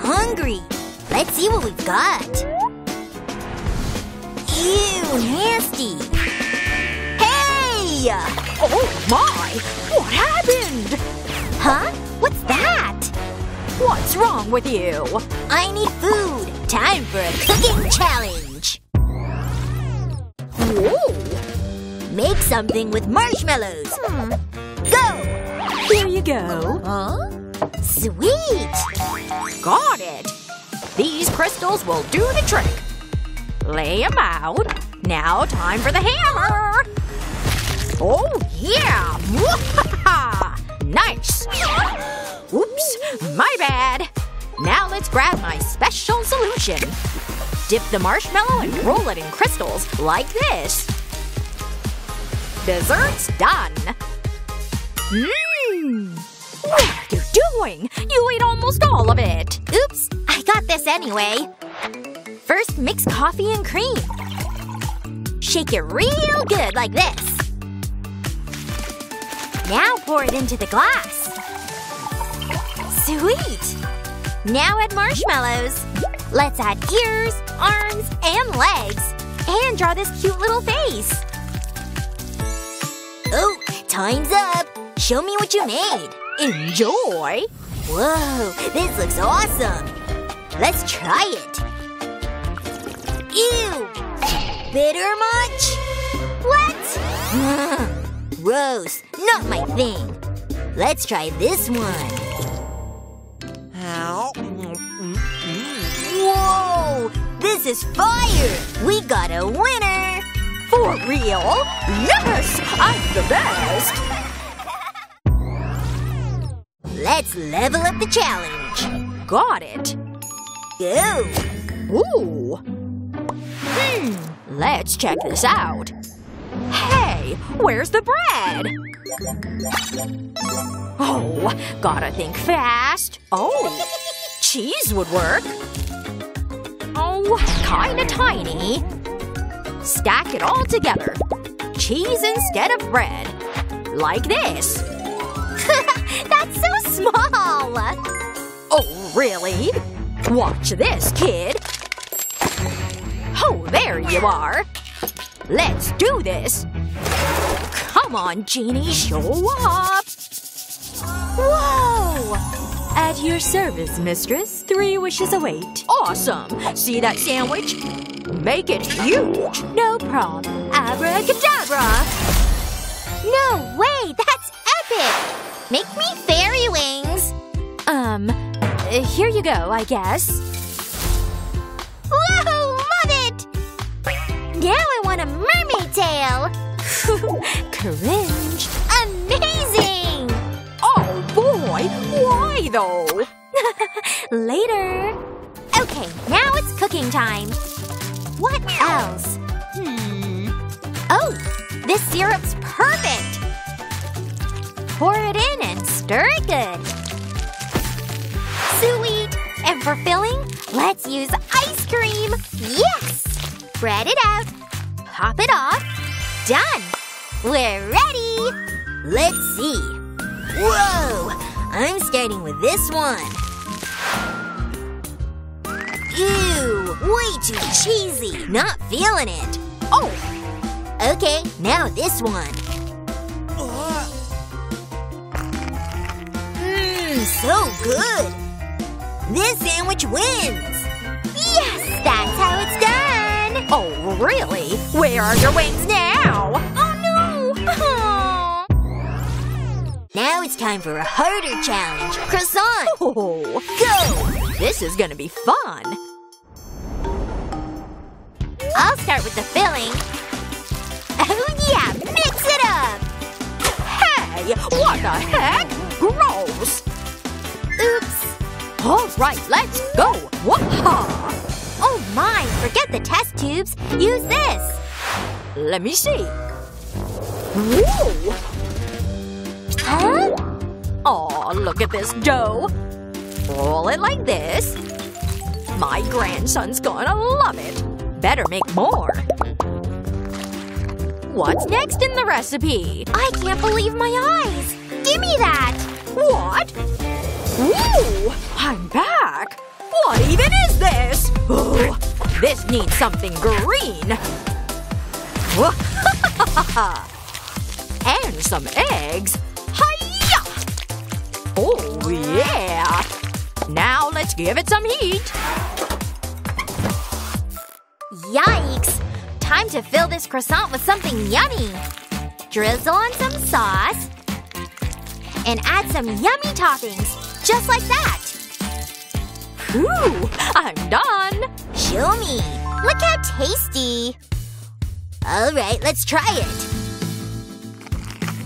hungry. Let's see what we've got. Ew, nasty. Hey! Oh my! What happened? Huh? What's that? What's wrong with you? I need food. Time for a cooking challenge. Whoa! Make something with marshmallows. Go! Here you go. Huh? Sweet! Got it! These crystals will do the trick. Lay them out. Now time for the hammer! Oh yeah! Nice! Oops, my bad. Now let's grab my special solution. Dip the marshmallow and roll it in crystals like this. Dessert's done. What are you doing? You ate almost all of it. Oops, I got this anyway. First, mix coffee and cream. Shake it real good like this. Now pour it into the glass. Sweet! Now add marshmallows. Let's add ears, arms, and legs. And draw this cute little face. Oh, time's up. Show me what you made. Enjoy! Whoa, this looks awesome. Let's try it. Ew! Bitter much? What? Gross. Not my thing. Let's try this one. Whoa! This is fire! We got a winner! For real? Yes! I'm the best! Let's level up the challenge. Got it. Go! Ooh. Let's check this out. Hey, where's the bread? Oh, gotta think fast. Oh, cheese would work. Oh, kinda tiny. Stack it all together. Cheese instead of bread. Like this. That's so small! Oh, really? Watch this, kid. Oh, there you are. Let's do this. Come on, Genie, show up. Whoa! At your service, mistress. 3 wishes await. Awesome. See that sandwich? Make it huge. No problem. Abracadabra. No way! That's epic! Make me fairy wings! Here you go, I guess. Whoa! Love it! Now I want a mermaid tail! Cringe. Amazing! Oh boy! Why though? Later. Okay, now it's cooking time. What else? Oh! This syrup's perfect! Pour it in and stir it good. Sweet! And for filling, let's use ice cream! Yes! Spread it out. Pop it off. Done! We're ready! Let's see. Whoa! I'm starting with this one. Ew! Way too cheesy! Not feeling it. Oh! Okay, now this one. So good! This sandwich wins! Yes! That's how it's done! Oh, really? Where are your wings now? Oh no! Now it's time for a harder challenge. Croissant! Oh. Go! This is gonna be fun. I'll start with the filling. Oh yeah! Mix it up! Hey! What the heck? Gross! Oops! Alright, let's go! Waha! Oh my! Forget the test tubes. Use this! Let me see. Whoa! Huh? Aw, look at this dough. Roll it like this. My grandson's gonna love it. Better make more. What's next in the recipe? I can't believe my eyes! Give me that! What? Ooh! I'm back! What even is this? Oh, this needs something green. And some eggs. Hi-ya! Oh, yeah! Now let's give it some heat. Yikes! Time to fill this croissant with something yummy. Drizzle on some sauce. And add some yummy toppings. Just like that. Whew! I'm done! Show me. Look how tasty. Alright, let's try it.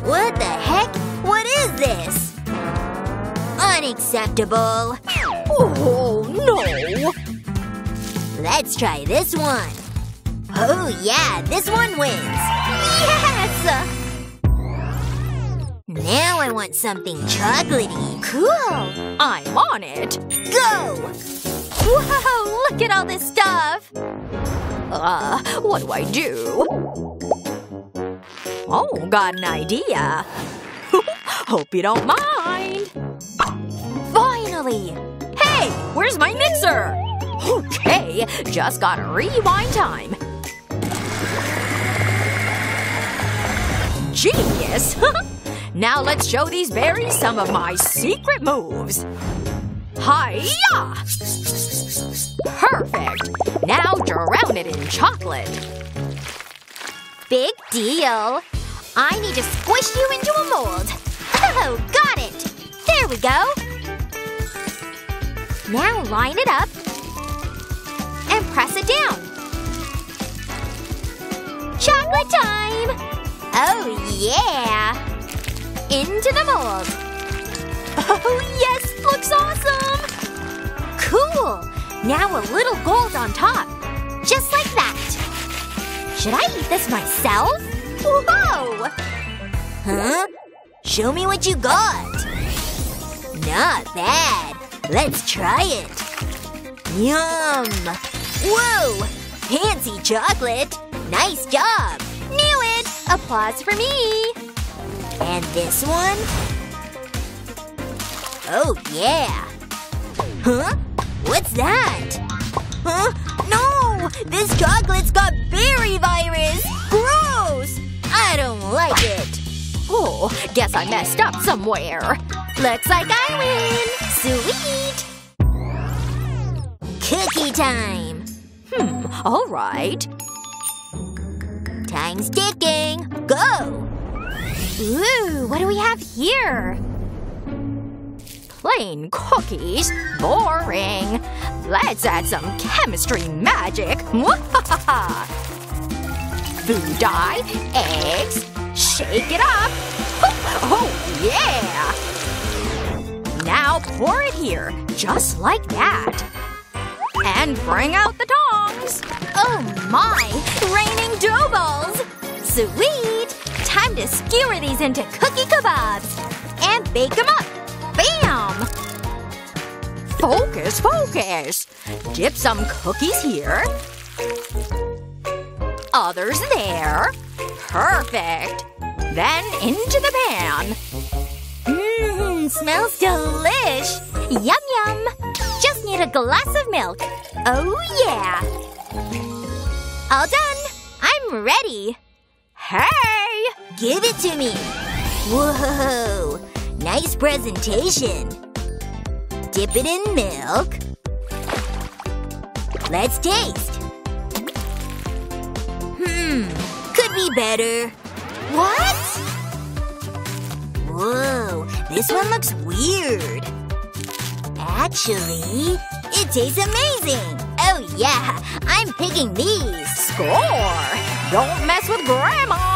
What the heck? What is this? Unacceptable. Oh, no! Let's try this one. Oh yeah, this one wins. Yes! Now I want something chocolatey. Cool! I'm on it. Go! Whoa, look at all this stuff! What do I do? Oh, got an idea. Hope you don't mind. Finally! Hey, where's my mixer? Okay, just gotta rewind time. Genius! Now let's show these berries some of my secret moves. Hi-ya! Perfect! Now drown it in chocolate. Big deal. I need to squish you into a mold. Oh, got it! There we go. Now line it up. And press it down. Chocolate time! Oh, yeah! Into the mold. Oh, yes! Looks awesome! Cool! Now a little gold on top. Just like that. Should I eat this myself? Whoa! Huh? Show me what you got. Not bad. Let's try it. Yum! Whoa! Fancy chocolate! Nice job! Knew it! Applause for me! And this one? Oh, yeah. Huh? What's that? Huh? No! This chocolate's got berry virus! Gross! I don't like it. Oh, guess I messed up somewhere. Looks like I win! Sweet! Cookie time! Alright. Time's ticking! Go! Ooh, what do we have here? Plain cookies? Boring. Let's add some chemistry magic. Mwahaha! Food dye, eggs, shake it up. Oh, yeah! Now pour it here, just like that. And bring out the tongs. Oh my! Raining dough balls! Sweet! Time to skewer these into cookie kebabs. And bake them up. Bam! Focus, focus! Dip some cookies here. Others there. Perfect! Then into the pan. Smells delish! Yum yum! Just need a glass of milk. Oh yeah! All done! I'm ready! Hey! Give it to me! Whoa! Nice presentation! Dip it in milk. Let's taste! Could be better. What? Whoa, this one looks weird. Actually, it tastes amazing! Oh yeah, I'm picking these! Score! Don't mess with Grandma!